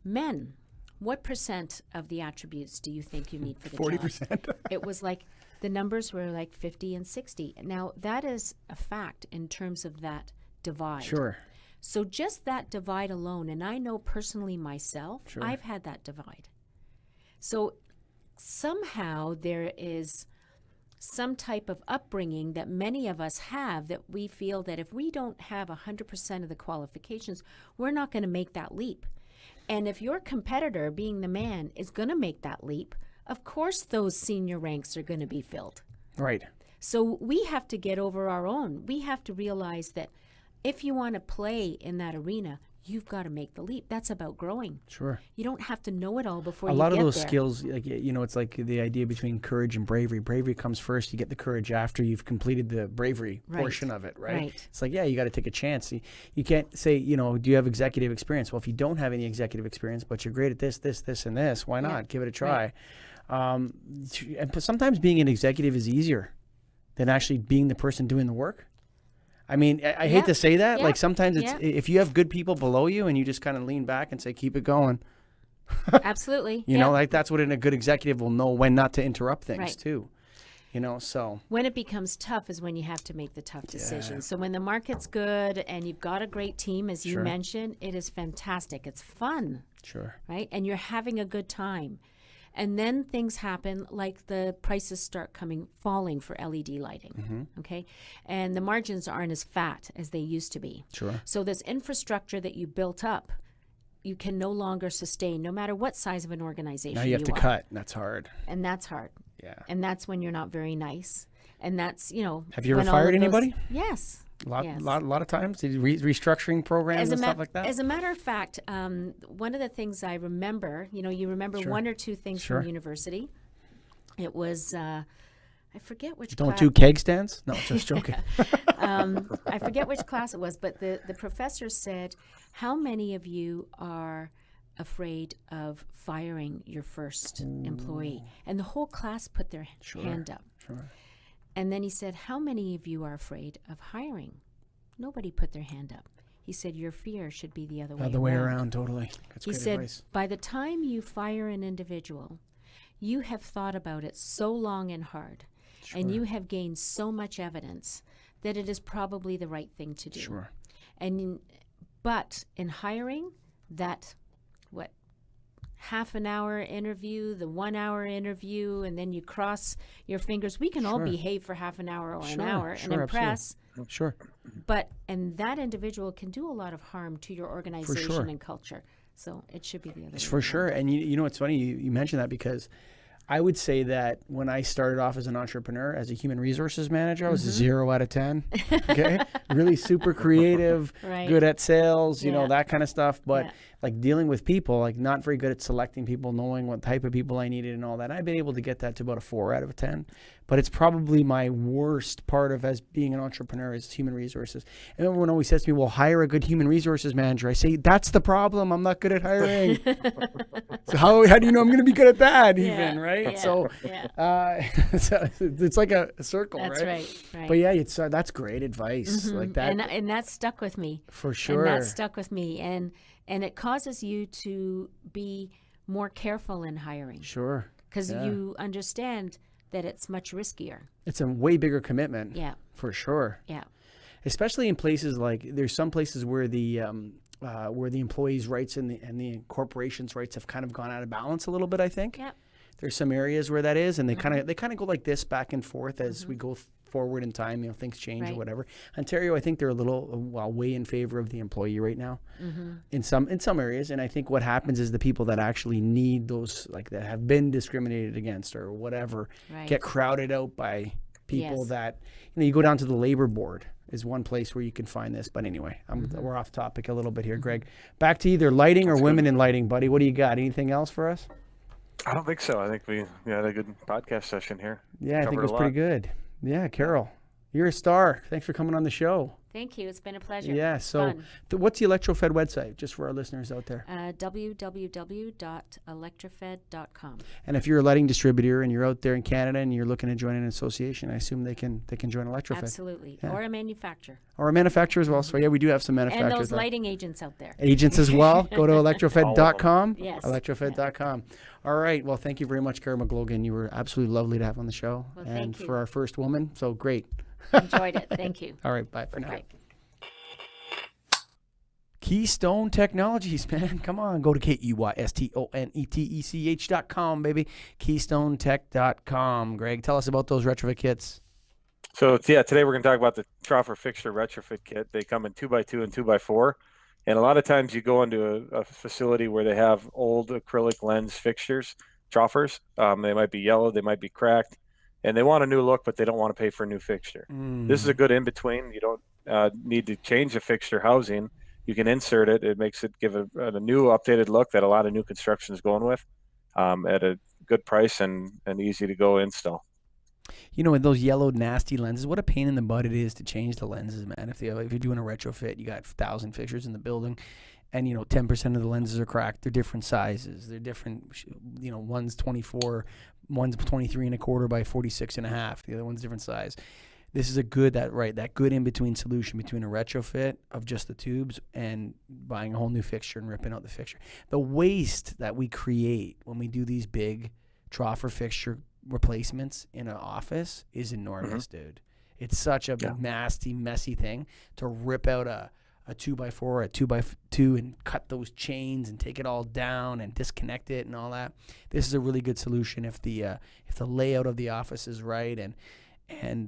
[SPEAKER 3] Men, what percent of the attributes do you think you need for the
[SPEAKER 1] 40%.
[SPEAKER 3] job? It was like, the numbers were like 50 and 60. Now, that is a fact in terms of that divide.
[SPEAKER 1] Sure.
[SPEAKER 3] So just that divide alone, and I know personally myself,
[SPEAKER 1] Sure.
[SPEAKER 3] I've had that divide. So somehow there is some type of upbringing that many of us have that we feel that if we don't have 100% of the qualifications, we're not going to make that leap. And if your competitor, being the man, is going to make that leap, of course those senior ranks are going to be filled.
[SPEAKER 1] Right.
[SPEAKER 3] So we have to get over our own. We have to realize that if you want to play in that arena, you've got to make the leap. That's about growing.
[SPEAKER 1] Sure.
[SPEAKER 3] You don't have to know it all before
[SPEAKER 1] A
[SPEAKER 3] you
[SPEAKER 1] lot
[SPEAKER 3] get
[SPEAKER 1] of those
[SPEAKER 3] there.
[SPEAKER 1] skills, it's like the idea between courage and bravery. Bravery comes first. You get the courage after you've completed the bravery
[SPEAKER 3] Right.
[SPEAKER 1] portion of it, right?
[SPEAKER 3] Right.
[SPEAKER 1] It's like, you got to take a chance. You can't say, do you have executive experience? Well, if you don't have any executive experience, but you're great at this, and this, why not?
[SPEAKER 3] Yeah.
[SPEAKER 1] Give it a try.
[SPEAKER 3] Right.
[SPEAKER 1] And sometimes being an executive is easier than actually being the person doing the work. I mean, I hate to say that.
[SPEAKER 3] Yeah.
[SPEAKER 1] Like sometimes it's
[SPEAKER 3] Yeah.
[SPEAKER 1] if you have good people below you and you just kind of lean back and say, keep it going.
[SPEAKER 3] Absolutely.
[SPEAKER 1] You know, like that's what a good executive will know when not to interrupt things
[SPEAKER 3] Right.
[SPEAKER 1] too. You know, so.
[SPEAKER 3] When it becomes tough is when you have to make the tough decisions. So when the market's good and you've got a great team, as you
[SPEAKER 1] Sure.
[SPEAKER 3] mentioned, it is fantastic. It's fun,
[SPEAKER 1] Sure.
[SPEAKER 3] right? And you're having a good time. And then things happen like the prices start falling for LED lighting, okay? And the margins aren't as fat as they used to be.
[SPEAKER 1] Sure.
[SPEAKER 3] So this infrastructure that you built up, you can no longer sustain, no matter what size of an organization
[SPEAKER 1] Now you have to
[SPEAKER 3] are.
[SPEAKER 1] cut. And that's hard.
[SPEAKER 3] And that's hard.
[SPEAKER 1] Yeah.
[SPEAKER 3] And that's when you're not very nice. And that's,
[SPEAKER 1] Have you ever
[SPEAKER 3] when all
[SPEAKER 1] fired
[SPEAKER 3] of those-
[SPEAKER 1] anybody?
[SPEAKER 3] Yes.
[SPEAKER 1] A lot,
[SPEAKER 3] Yes.
[SPEAKER 1] lot of times, restructuring programs and stuff like that.
[SPEAKER 3] As a matter of fact, one of the things I remember, you remember
[SPEAKER 1] Sure.
[SPEAKER 3] one or two things
[SPEAKER 1] Sure.
[SPEAKER 3] from university. It was, I forget which
[SPEAKER 1] Don't
[SPEAKER 3] class.
[SPEAKER 1] do keg stands? No, just joking.
[SPEAKER 3] I forget which class it was, but the professor said, how many of you are afraid of firing your first employee? And the whole class put their hand up.
[SPEAKER 1] Sure.
[SPEAKER 3] And then he said, how many of you are afraid of hiring? Nobody put their hand up. He said, your fear should be the other way around.
[SPEAKER 1] Other way around, totally. That's
[SPEAKER 3] He
[SPEAKER 1] great
[SPEAKER 3] said,
[SPEAKER 1] advice.
[SPEAKER 3] by the time you fire an individual, you have thought about it so long and hard, and you have gained so much evidence that it is probably the right thing to do.
[SPEAKER 1] Sure.
[SPEAKER 3] But in hiring, that half an hour interview, the 1 hour interview, and then you cross your fingers. We can all
[SPEAKER 1] Sure.
[SPEAKER 3] behave for half an hour or an
[SPEAKER 1] Sure,
[SPEAKER 3] hour
[SPEAKER 1] sure,
[SPEAKER 3] and impress.
[SPEAKER 1] Sure.
[SPEAKER 3] And that individual can do a lot of harm to your organization
[SPEAKER 1] sure.
[SPEAKER 3] and culture. So it should be the other way
[SPEAKER 1] For
[SPEAKER 3] around.
[SPEAKER 1] sure. And you know, it's funny you mentioned that because I would say that when I started off as an entrepreneur, as a human resources manager, I was a 0 out of 10. Okay. Really super creative,
[SPEAKER 3] Right.
[SPEAKER 1] good at sales,
[SPEAKER 3] Yeah.
[SPEAKER 1] that kind of stuff. But
[SPEAKER 3] Yeah.
[SPEAKER 1] like dealing with people, like not very good at selecting people, knowing what type of people I needed and all that. I've been able to get that to about a 4 out of 10. But it's probably my worst part of as being an entrepreneur is human resources. And everyone always says to me, well, hire a good human resources manager. I say, that's the problem. I'm not good at hiring. So how do you know I'm going to be good at that even, right?
[SPEAKER 3] Yeah.
[SPEAKER 1] So, so it's like a circle,
[SPEAKER 3] That's
[SPEAKER 1] right?
[SPEAKER 3] right.
[SPEAKER 1] But yeah, it's that's great advice like that.
[SPEAKER 3] And that stuck with me.
[SPEAKER 1] For sure.
[SPEAKER 3] And that stuck with me. And it causes you to be more careful in hiring.
[SPEAKER 1] Sure.
[SPEAKER 3] Because you understand that it's much riskier.
[SPEAKER 1] It's a way bigger commitment.
[SPEAKER 3] Yeah.
[SPEAKER 1] For sure.
[SPEAKER 3] Yeah.
[SPEAKER 1] Especially in places like there's some places where the employees' rights and the corporation's rights have kind of gone out of balance a little bit. I think.
[SPEAKER 3] Yeah.
[SPEAKER 1] There's some areas where that is, and they kind of go like this back and forth as we go forward in time. Things change or
[SPEAKER 3] Right.
[SPEAKER 1] whatever. Ontario, I think they're a little way in favor of the employee right now in some areas. And I think what happens is the people that actually need those, like that have been discriminated against or whatever,
[SPEAKER 3] Right.
[SPEAKER 1] get crowded out by people
[SPEAKER 3] Yes.
[SPEAKER 1] that you go down to the labor board is one place where you can find this. But anyway, we're off topic a little bit here, Greg. Back to either lighting or women in lighting, buddy. What do you got? Anything else for us?
[SPEAKER 2] I don't think so. I think we had a good podcast session here.
[SPEAKER 1] Yeah, I think
[SPEAKER 2] Covered
[SPEAKER 1] it was
[SPEAKER 2] a
[SPEAKER 1] pretty
[SPEAKER 2] lot.
[SPEAKER 1] good. Yeah, Carol, you're a star. Thanks for coming on the show.
[SPEAKER 3] Thank you. It's been a pleasure.
[SPEAKER 1] Yeah, so
[SPEAKER 3] Fun.
[SPEAKER 1] what's the Electro-Fed website, just for our listeners out there?
[SPEAKER 3] www.electrofed.com.
[SPEAKER 1] And if you're a lighting distributor and you're out there in Canada and you're looking to join an association, I assume they can join Electro-Fed.
[SPEAKER 3] Absolutely.
[SPEAKER 1] Yeah.
[SPEAKER 3] Or a manufacturer.
[SPEAKER 1] Or a manufacturer as well. So yeah, we do have some
[SPEAKER 3] And
[SPEAKER 1] manufacturers.
[SPEAKER 3] those lighting agents out there.
[SPEAKER 1] Agents as well. Go to electrofed.com.
[SPEAKER 3] Yes.
[SPEAKER 1] Electrofed.com. All right. Well, thank you very much, Carol McGlogan. You were absolutely lovely to have on the show.
[SPEAKER 3] Well,
[SPEAKER 1] and
[SPEAKER 3] thank you.
[SPEAKER 1] for our first woman, so great.
[SPEAKER 3] Enjoyed it. Thank you.
[SPEAKER 1] All right. Bye for now.
[SPEAKER 3] Bye.
[SPEAKER 1] Keystone Technologies, man. Come on. Go to KEYSTONETECH.com, baby. KeystoneTech.com. Greg, tell us about those retrofit kits.
[SPEAKER 2] So today we're going to talk about the troffer fixture retrofit kit. They come in 2x2 and 2x4. And a lot of times you go into a facility where they have old acrylic lens fixtures, troffers. They might be yellow, they might be cracked, and they want a new look, but they don't want to pay for a new fixture. This is a good in-between. You don't need to change the fixture housing. You can insert it. It makes it give a new updated look that a lot of new construction is going with at a good price and easy to go install.
[SPEAKER 1] With those yellowed nasty lenses, what a pain in the butt it is to change the lenses, man. If you're doing a retrofit, you got 1,000 fixtures in the building, and 10% of the lenses are cracked. They're different sizes. They're different. One's 24, one's 23 and a quarter by 46 and a half. The other one's different size. This is a good that good in between solution between a retrofit of just the tubes and buying a whole new fixture and ripping out the fixture. The waste that we create when we do these big trough or fixture replacements in an office is enormous, dude. It's such a nasty, messy thing to rip out a 2x4 or a 2x2 and cut those chains and take it all down and disconnect it and all that. This is a really good solution if the layout of the office is right and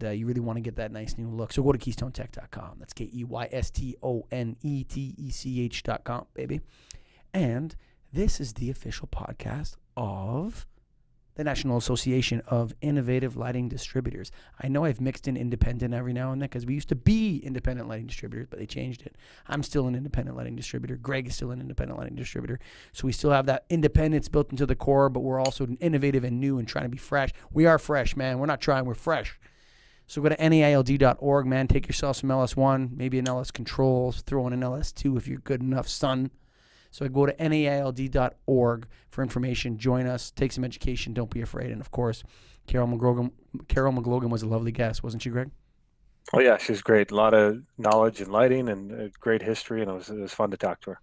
[SPEAKER 1] you really want to get that nice new look. So go to KeystoneTech.com. That's KeystoneTech.com, baby. And this is the official podcast of the National Association of Innovative Lighting Distributors. I know I've mixed in independent every now and then because we used to be independent lighting distributors, but they changed it. I'm still an independent lighting distributor. Greg is still an independent lighting distributor. So we still have that independence built into the core, but we're also innovative and new and trying to be fresh. We are fresh, man. We're not trying. We're fresh. So go to NAILD.org, man. Take yourself some LS1, maybe an LS Controls, throw in an LS2 if you're good enough, son. So go to NAILD.org for information. Join us. Take some education. Don't be afraid. And, of course, Carol McGlogan was a lovely guest, wasn't she, Greg?
[SPEAKER 2] Oh, yeah. She's great. A lot of knowledge in lighting and a great history, and it was fun to talk to her.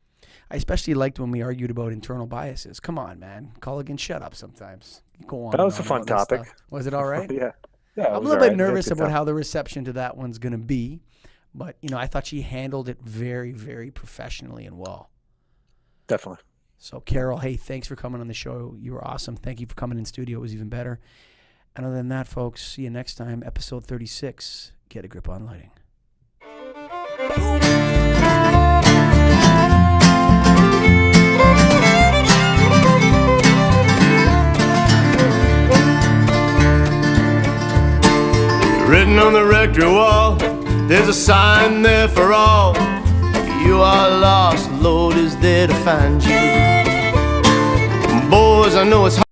[SPEAKER 1] I especially liked when we argued about internal biases. Come on, man. Colligan, shut up sometimes. Go on.
[SPEAKER 2] That was a fun topic.
[SPEAKER 1] Was it all right?
[SPEAKER 2] Yeah.
[SPEAKER 1] I'm a little bit nervous about how the reception to that one's going to be. But, I thought she handled it very, very professionally and well.
[SPEAKER 2] Definitely.
[SPEAKER 1] So, Carol, hey, thanks for coming on the show. You were awesome. Thank you for coming in studio. It was even better. And other than that, folks, see you next time. Episode 36, Get a Grip on Lighting.
[SPEAKER 4] Written on the rectory wall, there's a sign there for all. You are lost, the Lord is there to find you. Boys, I know it's hard.